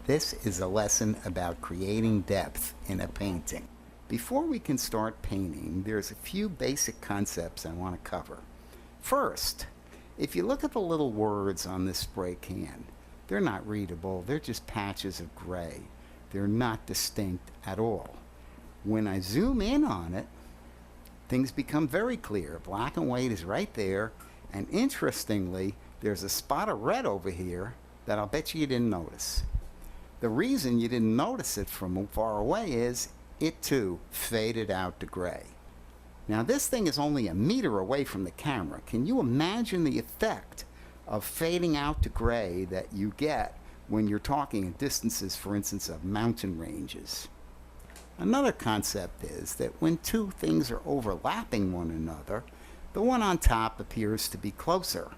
This is a lesson about creating depth in a painting. Before we can start painting, there's a few basic concepts I want to cover. First, if you look at the little words on this spray can, they're not readable, they're just patches of gray. They're not distinct at all. When I zoom in on it, things become very clear. Black and white is right there, and interestingly, there's a spot of red over here that I'll bet you didn't notice. The reason you didn't notice it from far away is it too faded out to gray. Now this thing is only a meter away from the camera. Can you imagine the effect of fading out to gray that you get when you're talking at distances, for instance, of mountain ranges? Another concept is that when two things are overlapping one another, the one on top appears to be closer.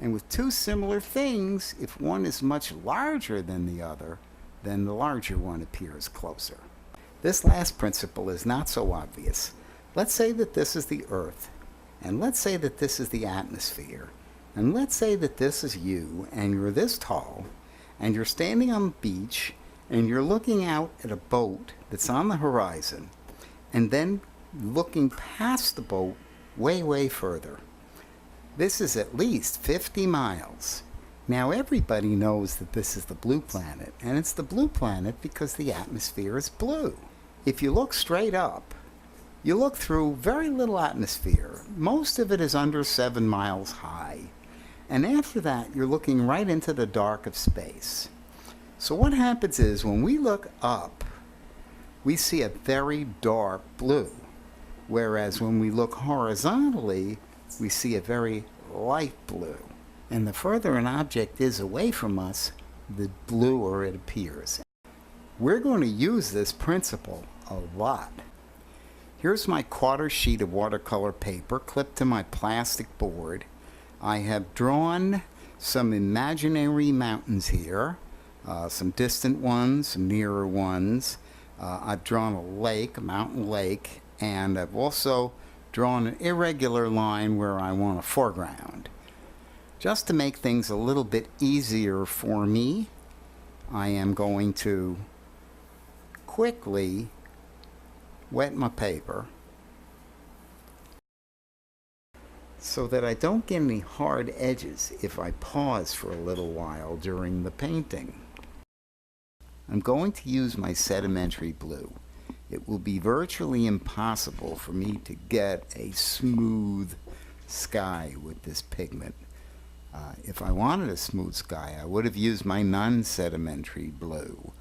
And with two similar things, if one is much larger than the other, then the larger one appears closer. This last principle is not so obvious. Let's say that this is the Earth, and let's say that this is the atmosphere, and let's say that this is you, and you're this tall, and you're standing on the beach, and you're looking out at a boat that's on the horizon, and then looking past the boat way, way further. This is at least 50 miles. Now everybody knows that this is the blue planet, and it's the blue planet because the atmosphere is blue. If you look straight up, you look through very little atmosphere. Most of it is under 7 miles high. And after that, you're looking right into the dark of space. So what happens is when we look up, we see a very dark blue. Whereas when we look horizontally, we see a very light blue. And the further an object is away from us, the bluer it appears. We're going to use this principle a lot. Here's my quarter sheet of watercolor paper clipped to my plastic board. I have drawn some imaginary mountains here, some distant ones, some nearer ones. I've drawn a lake, a mountain lake, and I've also drawn an irregular line where I want a foreground. Just to make things a little bit easier for me, I am going to quickly wet my paper so that I don't get any hard edges if I pause for a little while during the painting. I'm going to use my sedimentary blue. It will be virtually impossible for me to get a smooth sky with this pigment. If I wanted a smooth sky, I would have used my non-sedimentary blue.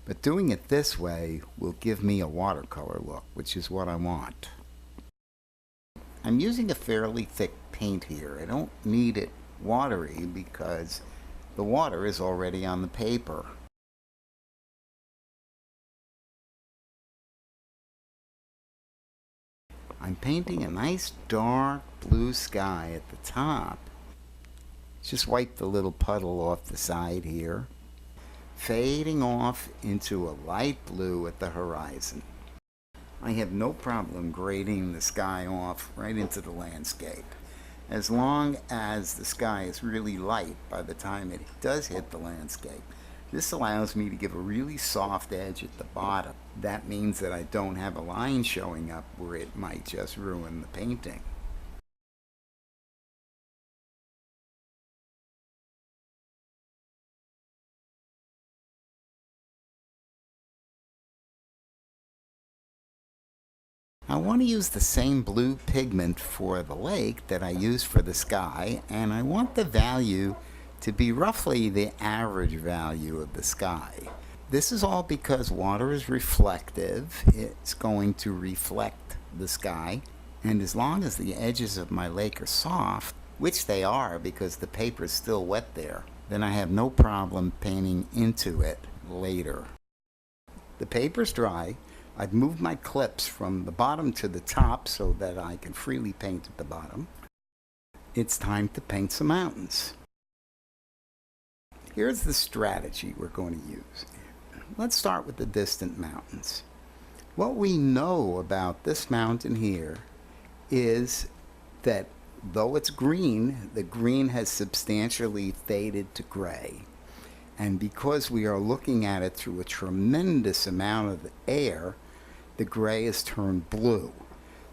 But doing it this way will give me a watercolor look, which is what I want. I'm using a fairly thick paint here. I don't need it watery because the water is already on the paper. I'm painting a nice dark blue sky at the top. Just wipe the little puddle off the side here, fading off into a light blue at the horizon. I have no problem grading the sky off right into the landscape, as long as the sky is really light by the time it does hit the landscape. This allows me to give a really soft edge at the bottom. That means that I don't have a line showing up where it might just ruin the painting. I want to use the same blue pigment for the lake that I used for the sky, and I want the value to be roughly the average value of the sky. This is all because water is reflective. It's going to reflect the sky, and as long as the edges of my lake are soft, which they are because the paper is still wet there, then I have no problem painting into it later. The paper's dry. I've moved my clips from the bottom to the top so that I can freely paint at the bottom. It's time to paint some mountains. Here's the strategy we're going to use. Let's start with the distant mountains. What we know about this mountain here is that though it's green, the green has substantially faded to gray. And because we are looking at it through a tremendous amount of air, the gray is turned blue.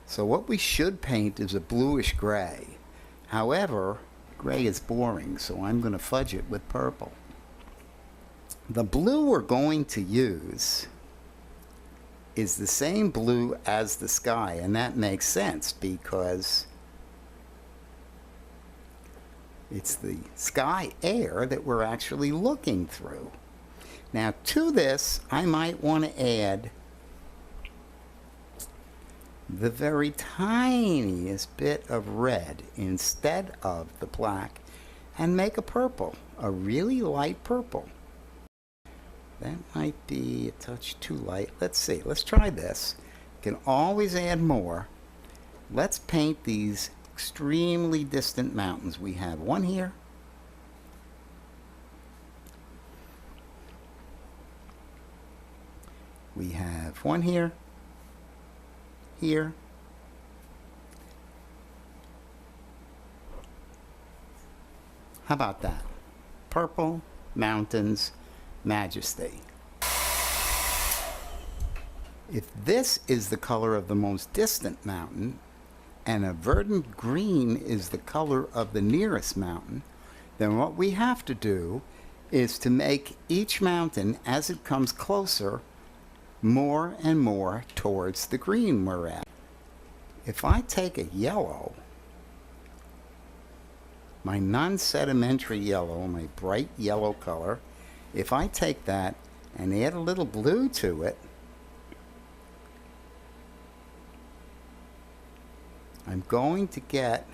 So what we should paint is a bluish gray. However, gray is boring, so I'm going to fudge it with purple. The blue we're going to use is the same blue as the sky, and that makes sense because it's the sky air that we're actually looking through. Now to this, I might want to add the very tiniest bit of red instead of the black and make a purple, a really light purple. That might be a touch too light. Let's see, let's try this. You can always add more. Let's paint these extremely distant mountains. We have one here. We have one here. Here. How about that? Purple, mountains, majesty. If this is the color of the most distant mountain, and a verdant green is the color of the nearest mountain, then what we have to do is to make each mountain, as it comes closer, more and more towards the green we're at. If I take a yellow, my non-sedimentary yellow, my bright yellow color, if I take that and add a little blue to it, I'm going to get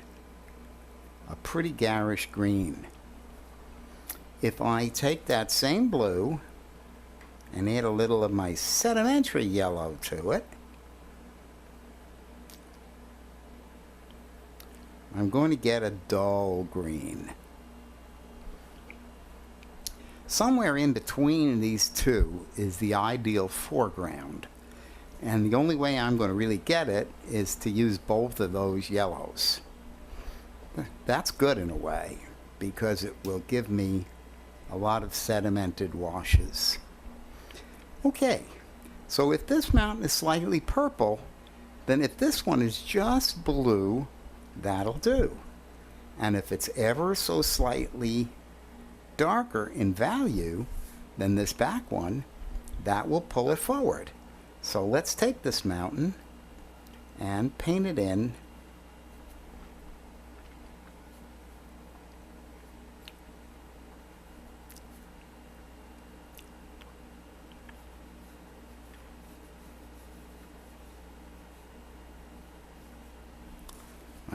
a pretty garish green. If I take that same blue and add a little of my sedimentary yellow to it, I'm going to get a dull green. Somewhere in between these two is the ideal foreground. And the only way I'm going to really get it is to use both of those yellows. That's good in a way, because it will give me a lot of sedimented washes. Okay, so if this mountain is slightly purple, then if this one is just blue, that'll do. And if it's ever so slightly darker in value than this back one, that will pull it forward. So let's take this mountain and paint it in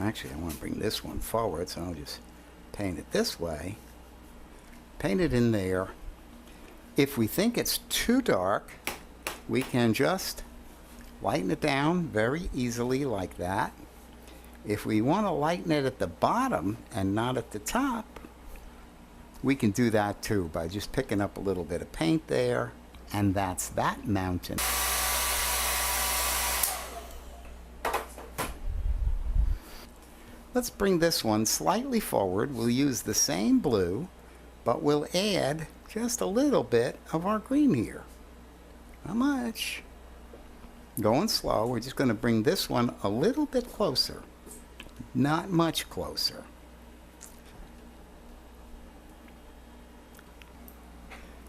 actually I want to bring this one forward, so I'll just paint it this way. Paint it in there. If we think it's too dark, we can just lighten it down very easily like that. If we want to lighten it at the bottom and not at the top, we can do that too by just picking up a little bit of paint there, and that's that mountain. Let's bring this one slightly forward. We'll use the same blue, but we'll add just a little bit of our green here. Not much. Going slow. We're just going to bring this one a little bit closer. Not much closer.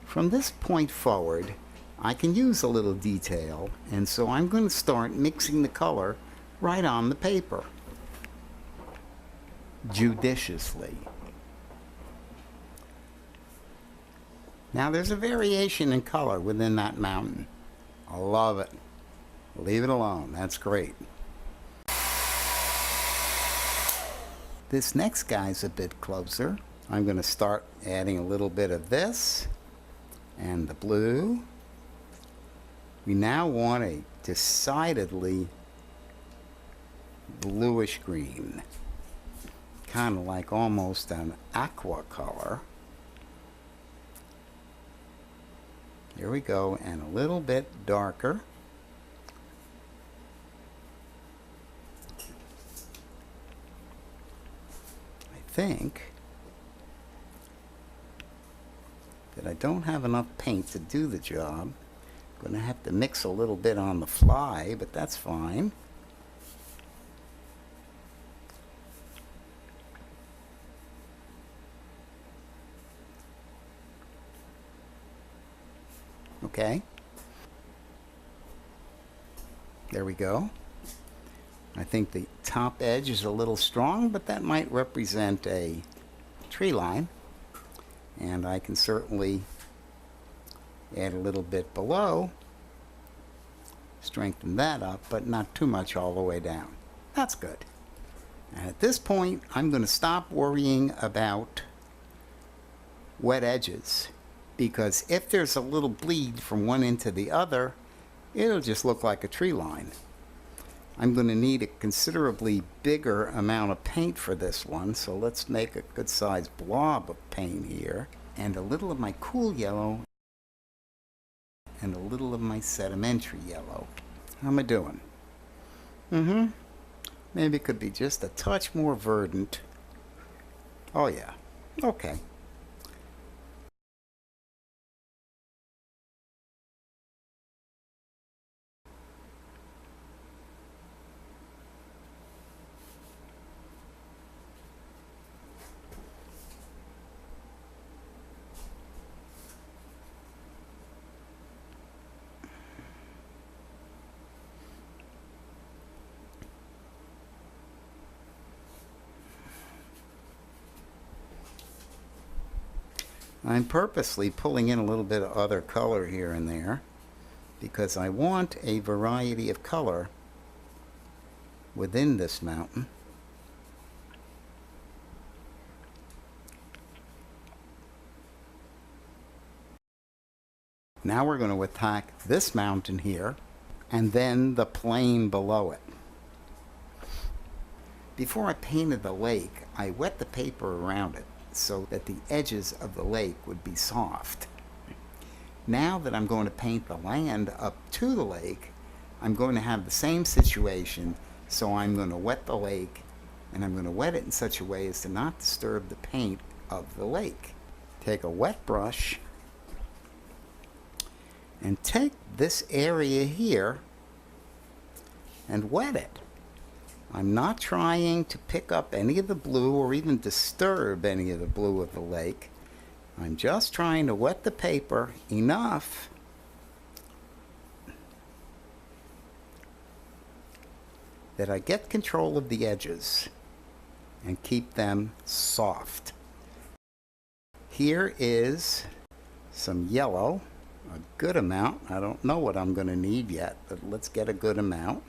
From this point forward, I can use a little detail, and so I'm going to start mixing the color right on the paper, judiciously. Now there's a variation in color within that mountain. I love it. Leave it alone. That's great. This next guy's a bit closer. I'm going to start adding a little bit of this and the blue. We now want a decidedly bluish green, kind of like almost an aqua color. Here we go, and a little bit darker. I think that I don't have enough paint to do the job. I'm going to have to mix a little bit on the fly, but that's fine. Okay. There we go. I think the top edge is a little strong, but that might represent a tree line. And I can certainly add a little bit below, strengthen that up, but not too much all the way down. That's good. And at this point, I'm going to stop worrying about wet edges, because if there's a little bleed from one end to the other, it'll just look like a tree line. I'm going to need a considerably bigger amount of paint for this one, so let's make a good sized blob of paint here, and a little of my cool yellow and a little of my sedimentary yellow. How am I doing? Maybe it could be just a touch more verdant. Oh yeah, okay. I'm purposely pulling in a little bit of other color here and there because I want a variety of color within this mountain. Now we're going to attack this mountain here and then the plain below it. Before I painted the lake, I wet the paper around it so that the edges of the lake would be soft. Now that I'm going to paint the land up to the lake, I'm going to have the same situation, so I'm going to wet the lake, and I'm going to wet it in such a way as to not disturb the paint of the lake. Take a wet brush and take this area here and wet it. I'm not trying to pick up any of the blue or even disturb any of the blue of the lake. I'm just trying to wet the paper enough that I get control of the edges and keep them soft. Here is some yellow, a good amount. I don't know what I'm going to need yet, but let's get a good amount.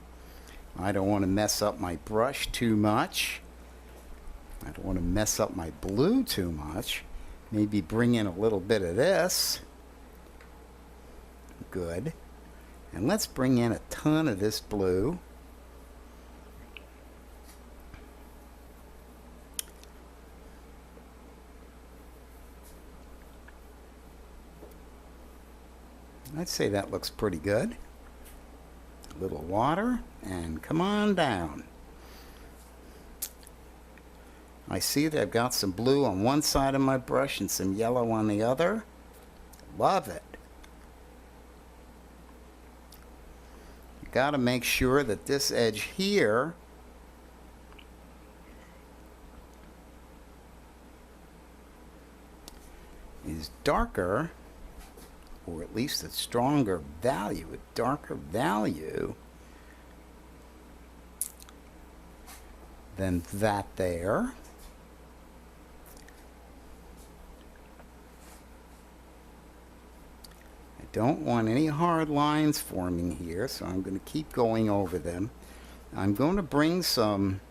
I don't want to mess up my brush too much. I don't want to mess up my blue too much. Maybe bring in a little bit of this. Good. And let's bring in a ton of this blue. I'd say that looks pretty good. A little water, and come on down. I see that I've got some blue on one side of my brush and some yellow on the other. Love it. You got to make sure that this edge here is darker, or at least a stronger value, a darker value than that there. I don't want any hard lines forming here, so I'm going to keep going over them. I'm going to bring some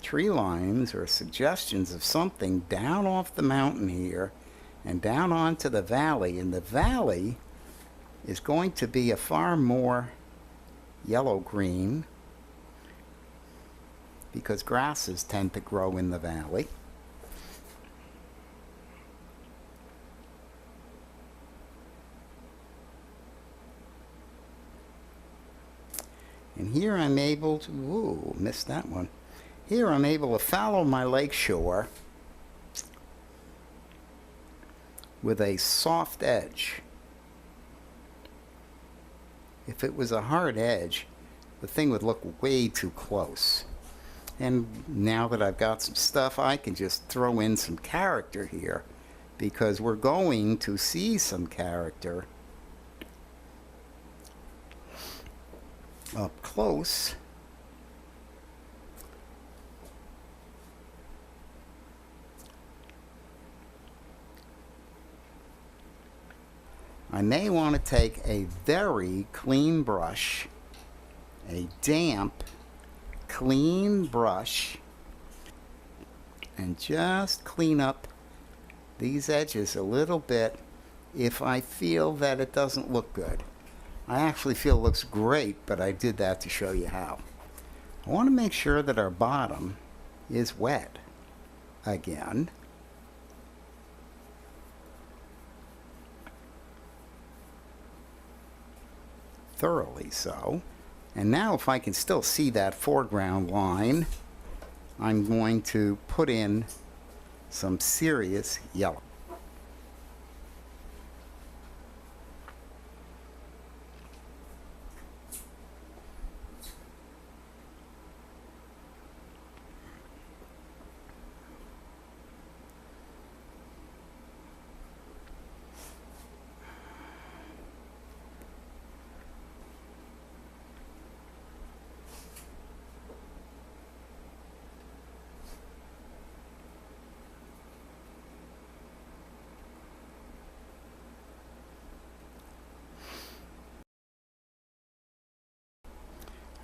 tree lines or suggestions of something down off the mountain here and down onto the valley, and the valley is going to be a far more yellow-green because grasses tend to grow in the valley. And here I'm able to, ooh, missed that one. Here I'm able to follow my lake shore with a soft edge. If it was a hard edge, the thing would look way too close. And now that I've got some stuff, I can just throw in some character here, because we're going to see some character up close. I may want to take a very clean brush, a damp, clean brush, and just clean up these edges a little bit if I feel that it doesn't look good. I actually feel it looks great, but I did that to show you how. I want to make sure that our bottom is wet again. Thoroughly so. And now if I can still see that foreground line, I'm going to put in some serious yellow.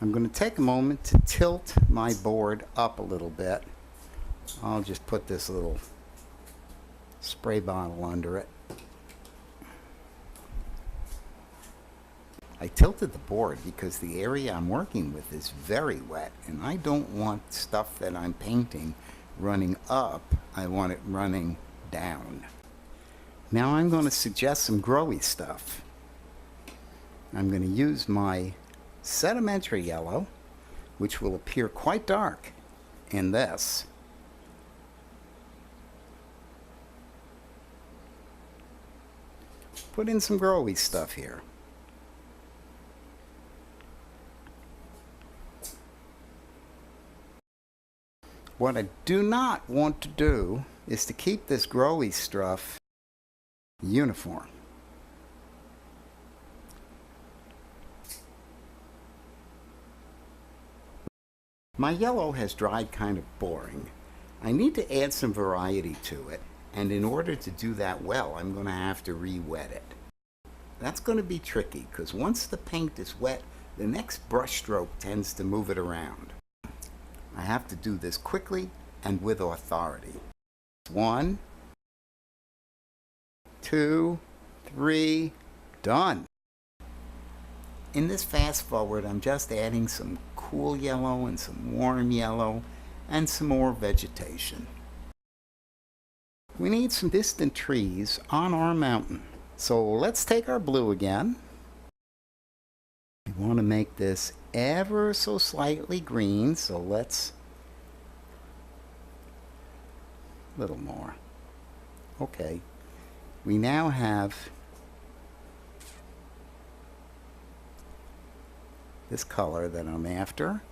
I'm going to take a moment to tilt my board up a little bit. I'll just put this little spray bottle under it. I tilted the board because the area I'm working with is very wet, and I don't want stuff that I'm painting running up. I want it running down. Now I'm going to suggest some growy stuff. I'm going to use my sedimentary yellow, which will appear quite dark in this. Put in some growy stuff here. What I do not want to do is to keep this growy stuff uniform. My yellow has dried kind of boring. I need to add some variety to it, and in order to do that well, I'm going to have to re-wet it. That's going to be tricky, because once the paint is wet, the next brush stroke tends to move it around. I have to do this quickly and with authority. 1, 2, 3, done. In this fast forward, I'm just adding some cool yellow and some warm yellow and some more vegetation. We need some distant trees on our mountain. So let's take our blue again. We want to make this ever so slightly green, so let's a little more. Okay, we now have this color that I'm after.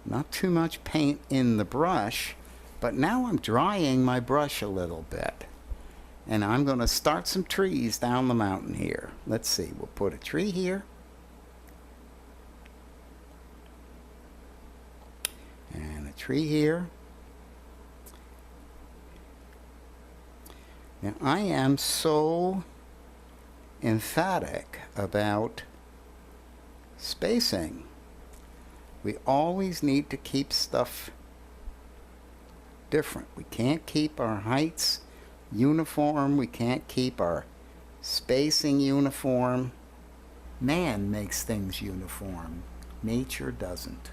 Not too much paint in the brush, but now I'm drying my brush a little bit. And I'm going to start some trees down the mountain here. Let's see, we'll put a tree here. And a tree here. Now I am so emphatic about spacing. We always need to keep stuff different. We can't keep our heights uniform. We can't keep our spacing uniform. Man makes things uniform. Nature doesn't.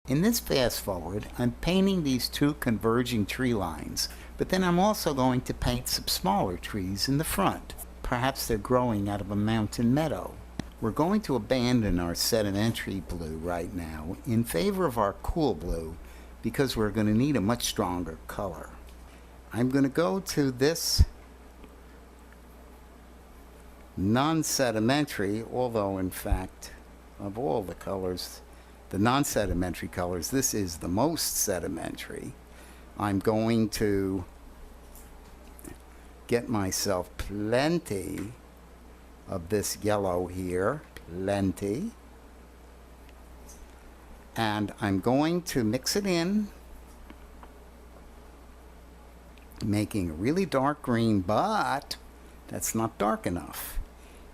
In this fast forward, I'm painting these two converging tree lines, but then I'm also going to paint some smaller trees in the front. Perhaps they're growing out of a mountain meadow. We're going to abandon our sedimentary blue right now in favor of our cool blue because we're going to need a much stronger color. I'm going to go to this non-sedimentary, although in fact of all the colors, the non-sedimentary colors, this is the most sedimentary. I'm going to get myself plenty of this yellow here, plenty, and I'm going to mix it in, making a really dark green, but that's not dark enough.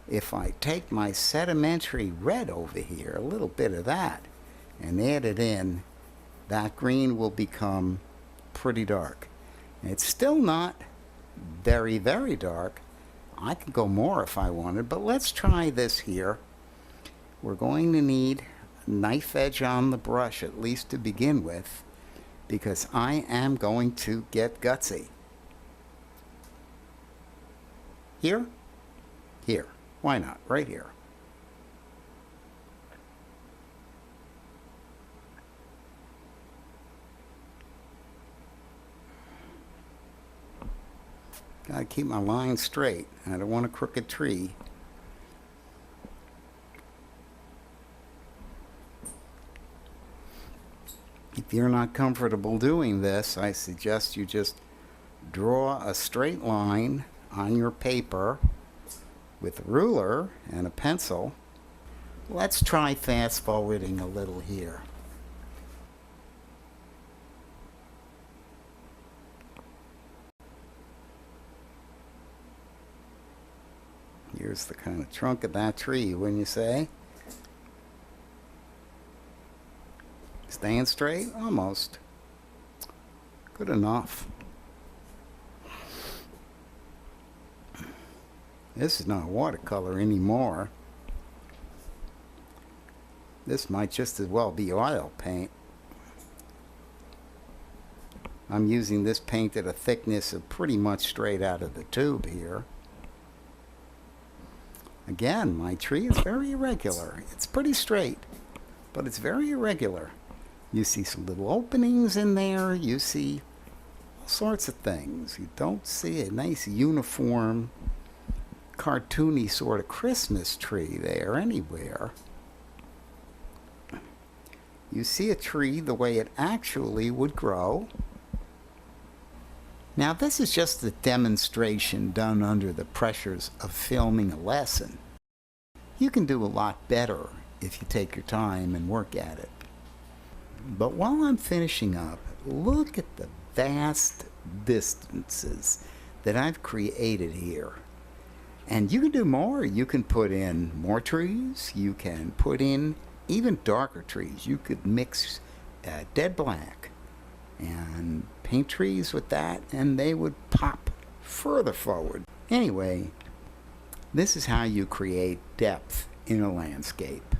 If I take my sedimentary red over here, a little bit of that, and add it in, that green will become pretty dark. It's still not very, very dark. I could go more if I wanted, but let's try this here. We're going to need a knife edge on the brush, at least to begin with, because I am going to get gutsy. Here? Here. Why not? Right here. Gotta keep my line straight. I don't want a crooked tree. If you're not comfortable doing this, I suggest you just draw a straight line on your paper with a ruler and a pencil. Let's try fast forwarding a little here. Here's the kind of trunk of that tree, wouldn't you say? Staying straight? Almost. Good enough. This is not watercolor anymore. This might just as well be oil paint. I'm using this paint at a thickness of pretty much straight out of the tube here. Again, my tree is very irregular. It's pretty straight, but it's very irregular. You see some little openings in there. You see all sorts of things. You don't see a nice uniform, cartoony sort of Christmas tree there anywhere. You see a tree the way it actually would grow. Now this is just a demonstration done under the pressures of filming a lesson. You can do a lot better if you take your time and work at it. But while I'm finishing up, look at the vast distances that I've created here. And you can do more. You can put in more trees. You can put in even darker trees. You could mix dead black and paint trees with that, and they would pop further forward. Anyway, this is how you create depth in a landscape.